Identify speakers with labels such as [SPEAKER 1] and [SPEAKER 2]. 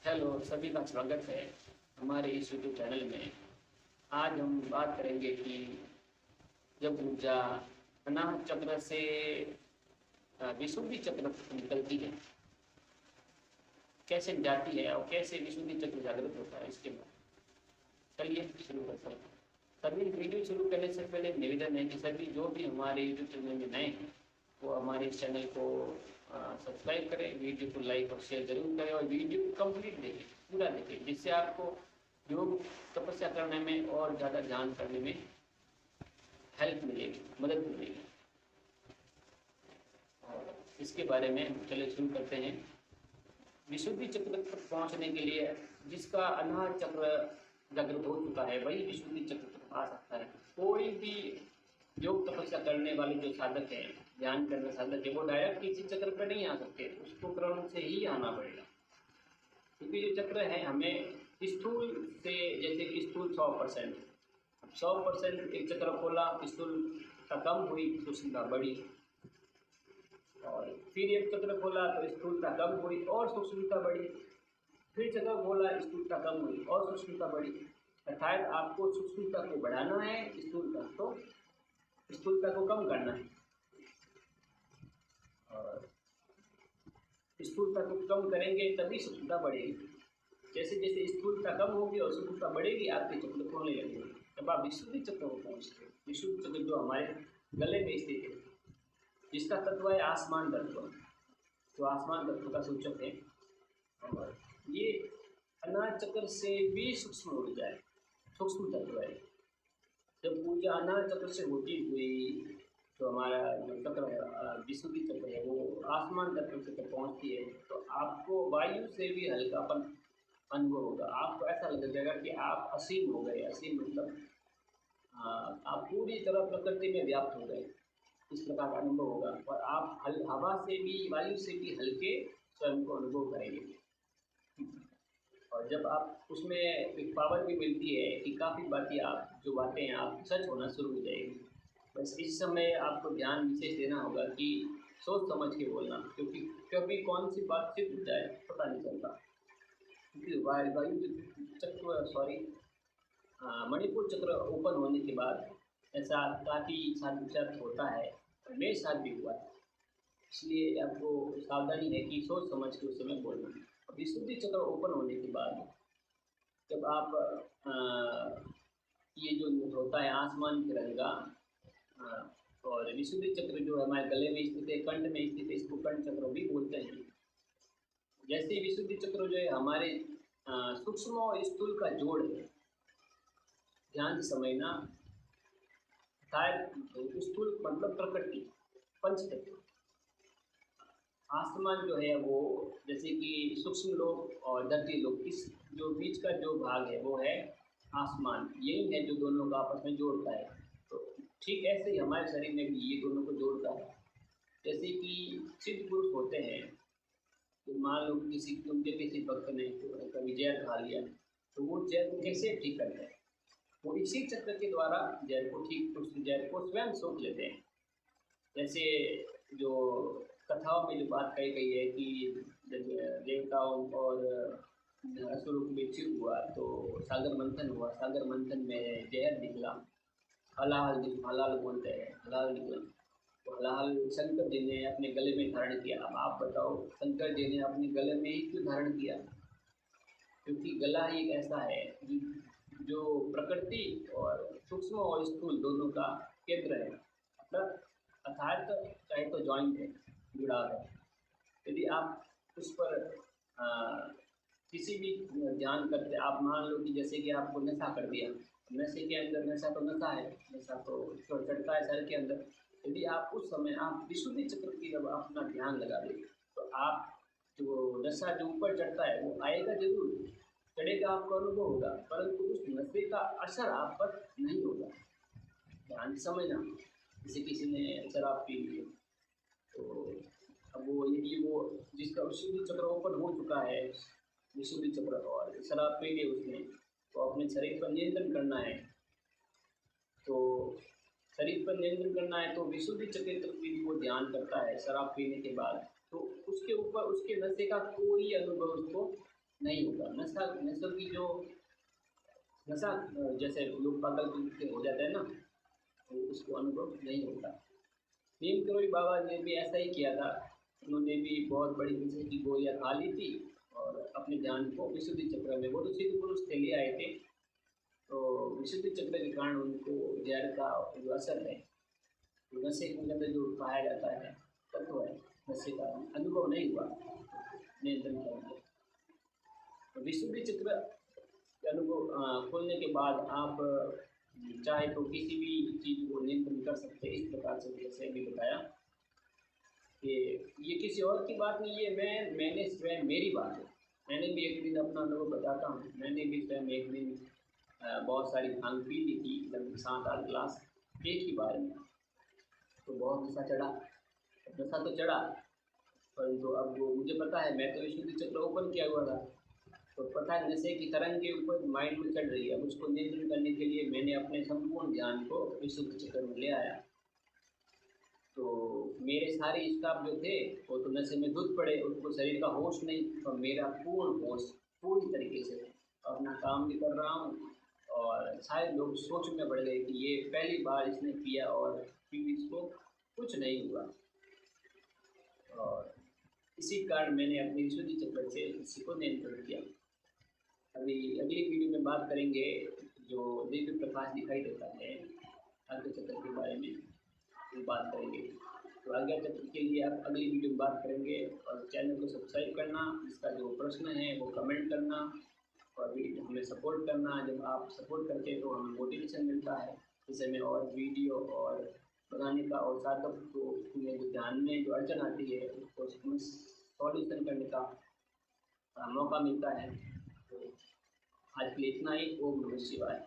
[SPEAKER 1] Hello, सभी का स्वागत है हमारे इस यूट्यूब चैनल में। आज हम बात करेंगे कि जब ऊर्जा अनाहत चक्र से विशुद्धि चक्र तक निकलती है, कैसे जाती है और कैसे विशुद्धि चक्र जागृत होता है, इसके बाद चलिए शुरू करते हैं। सभी वीडियो शुरू करने से पहले निवेदन है कि सभी जो भी हमारे यूट्यूब चैनल में नए हैं वो हमारे इस चैनल को सब्सक्राइब करें, वीडियो को लाइक और शेयर जरूर करें और वीडियो को कंप्लीट देखें, पूरा देखें, जिससे आपको योग तपस्या करने में और ज़्यादा ध्यान करने में हेल्प मिलेगी, मदद मिलेगी। और इसके बारे में हम चले शुरू करते हैं। विशुद्धि चक्र तक पहुंचने के लिए जिसका अनाहत चक्र जागृत हो चुका है वही विशुद्धि चक्र तक आ सकता है। कोई भी योग तपस्या करने वाले जो साधक है, ध्यान करने साधक है, वो डायरेक्ट किसी चक्र पर नहीं आ सकते, उसको क्रम से ही आना पड़ेगा। क्योंकि जो चक्र है हमें स्थूल से, जैसे कि स्थूल 100%, 100% एक चक्र खोला, स्थूलता कम हुई, सूक्ष्मता बढ़ी, और फिर एक चक्र खोला तो स्थूलता कम हुई और सूक्ष्मता बढ़ी, फिर चक्र खोला, स्थूलता कम हुई और सूक्ष्मता बढ़ी। अर्थात आपको सूक्ष्मता को बढ़ाना है, स्थूलता को कम करना है। और स्थूलता को कम करेंगे तभी सूक्ष्मता बढ़ेगी। जैसे जैसे स्थूलता कम होगी और सूक्ष्मता बढ़ेगी, आपके चक्र खोलने लगेंगे, तब आप विशुद्धि चक्र को पहुँचते हैं। विशुद्ध चक्र जो हमारे गले में स्थित है, जिसका तत्व है आसमान तत्व, जो आसमान तत्व का सूचक है। और ये अनाहत चक्र से भी सूक्ष्म ऊर्जा है, सूक्ष्म तत्व है। जब ऊर्जा अनाहत चक्र से होती हुई तो हमारा जो चक्र है, विशुद्धि चक्र है, वो आसमान तत्व तक पहुँचती है, तो आपको वायु से भी हल्कापन अनुभव होगा। आपको ऐसा लग जाएगा कि आप असीम हो गए। असीम मतलब आप पूरी तरह प्रकृति में व्याप्त हो गए, इस प्रकार का अनुभव होगा। और आप हवा से भी, वायु से भी हल्के स्वयं को अनुभव करेंगे। और जब आप उसमें एक पावर भी मिलती है कि काफ़ी बातें, आप जो बातें हैं आप सच होना शुरू हो जाएगी। बस इस समय आपको ध्यान विशेष देना होगा कि सोच समझ के बोलना, क्योंकि कभी कौन सी बात सिद्ध हो जाए पता नहीं चलता। क्योंकि वायु चक्र, सॉरी, मणिपुर चक्र ओपन होने के बाद ऐसा काफ़ी साथ होता है, मेरे साथ भी हुआ है। इसलिए आपको सावधानी है कि सोच समझ के उस समय बोलना है। और विशुद्धि चक्र ओपन होने के बाद जब आप ये जो होता है आसमान की रंग का, और विशुद्धि चक्र जो है हमारे गले में स्थित है, कंठ में स्थित है, इसको कंठ चक्र भी बोलते हैं। जैसे ही विशुद्धि चक्र जो है हमारे सूक्ष्म और स्थूल का जोड़ है, ध्यान से समझना। स्थूल मतलब प्रकृति, पंच तत्व। आसमान जो है वो, जैसे कि सूक्ष्म लोक और धरती लोक, इस जो बीच का जो भाग है वो है आसमान। यही है जो दोनों का आपस में जोड़ता है। तो ठीक ऐसे ही हमारे शरीर में भी ये दोनों को जोड़ता है। जैसे कि सिद्ध पुरुष होते हैं, तो मान लो किसी भक्त ने कभी जहर खा लिया, तो वो जहर को कैसे ठीक करते हैं? वो इसी चक्र के द्वारा जहर को ठीक, उस जहर को स्वयं सोख लेते हैं। जैसे जो कथाओं में जो बात कही गई है कि जब देवताओं और असुरों के बीच युद्ध हुआ तो सागर मंथन हुआ, सागर मंथन में जहर निकला, हलाहल, हलाल बोलते हैं, हलाल निकला। तो हलाहल शंकर जी ने अपने गले में धारण किया। अब आप बताओ, शंकर जी ने अपने गले में ही क्यों धारण किया? क्योंकि गला ही एक ऐसा है जो प्रकृति और सूक्ष्म और स्थूल दोनों का केंद्र है। मतलब अर्थात चाहे तो जॉइंट है, जुड़ाव है। यदि आप उस पर आ, किसी भी ध्यान करते, आप मान लो कि जैसे कि आपको नशा कर दिया, नशे के अंदर, नशा तो नशा है, नशा तो चढ़ता है शरीर के अंदर। यदि आप उस समय आप विशुद्धि चक्र की जब अपना ध्यान लगा दें, तो आप जो नशा जो ऊपर चढ़ता है वो आएगा जरूर, चढ़ेगा, आपको अनुभव होगा, परंतु उस नशे का असर आप पर नहीं होगा। ध्यान से समझना। जैसे किसी ने शराब पी ली, तो अब वो, यदि वो जिसका विशुद्धि चक्र ओपन हो चुका है, विशुद्धि चक्र, और शराब पी ली उसने, तो अपने शरीर पर नियंत्रण करना है। तो शरीर पर नियंत्रण करना है तो विशुद्धि चक्र तक भी वो ध्यान करता है शराब पीने के बाद, तो उसके ऊपर उसके नशे का कोई अनुभव उसको नहीं होगा। नशा नशों की जो नशा जैसे लोग पागल के हो जाते हैं ना, तो उसको अनुभव नहीं होता। नीम करोली बाबा ने भी ऐसा ही किया था। उन्होंने भी बहुत बड़ी नशे की गोलियाँ खा ली थी और अपने ध्यान को विशुद्धि चक्र में, वो तो सिद्ध पुरुष थे, ले आए थे। तो विशुद्धि चक्र के कारण उनको जहर का जो असर है, जो नशे के अंदर जो पाया जाता है तत्व है, नशे का अनुभव नहीं हुआ, नियंत्रण किया गया। तो विशुद्धि चक्र के अनुभव खोलने के बाद आप चाहे तो किसी भी चीज़ को नियंत्रण कर सकते हैं, इस प्रकार से जैसे अभी बताया कि ये किसी और की बात नहीं है, मैंने स्वयं मेरी बात है। मैंने भी एक दिन अपना अनुभव बताता हूँ। मैंने भी स्वयं एक दिन बहुत सारी भांग पी ली थी, लगभग 7-8 ग्लास एक ही बार में। तो बहुत नशा चढ़ा, नशा तो चढ़ा, परंतु अब वो मुझे पता है, मैं तो विशुद्धि चक्र ओपन किया हुआ था, तो पता है नशे की तरंग के ऊपर माइंड में चढ़ रही है। अब उसको नियंत्रण करने के लिए मैंने अपने संपूर्ण ध्यान को विशुद्ध चक्र में ले आया। तो मेरे सारे स्टाफ जो थे वो तो नशे में धुत पड़े, उनको शरीर का होश नहीं, और मेरा पूर्ण होश पूरी तरीके से अपना काम भी कर रहा हूँ। और शायद लोग सोच में पड़ गए कि ये पहली बार इसने किया और फिर इसको कुछ नहीं हुआ। और इसी कारण मैंने अपनी विशुद्धि चक्र से इसी को नियंत्रण किया। अभी अगली वीडियो में बात करेंगे जो दिव्य प्रकाश दिखाई देता है आज्ञा चक्र के बारे में, वो बात करेंगे। तो आज्ञा चक्र के लिए आप अगली वीडियो में बात करेंगे। और चैनल को सब्सक्राइब करना, इसका जो प्रश्न है वो कमेंट करना, और वीडियो हमें सपोर्ट करना। जब आप सपोर्ट करते हैं तो हमें मोटिवेशन मिलता है, इस हमें और वीडियो और बनाने का, और साधक को में जो ध्यान में जो अड़चन आती है उसको सॉल्यूशन करने का मौका मिलता है। तो आज के लिए इतना ही। ओम नमः शिवाय।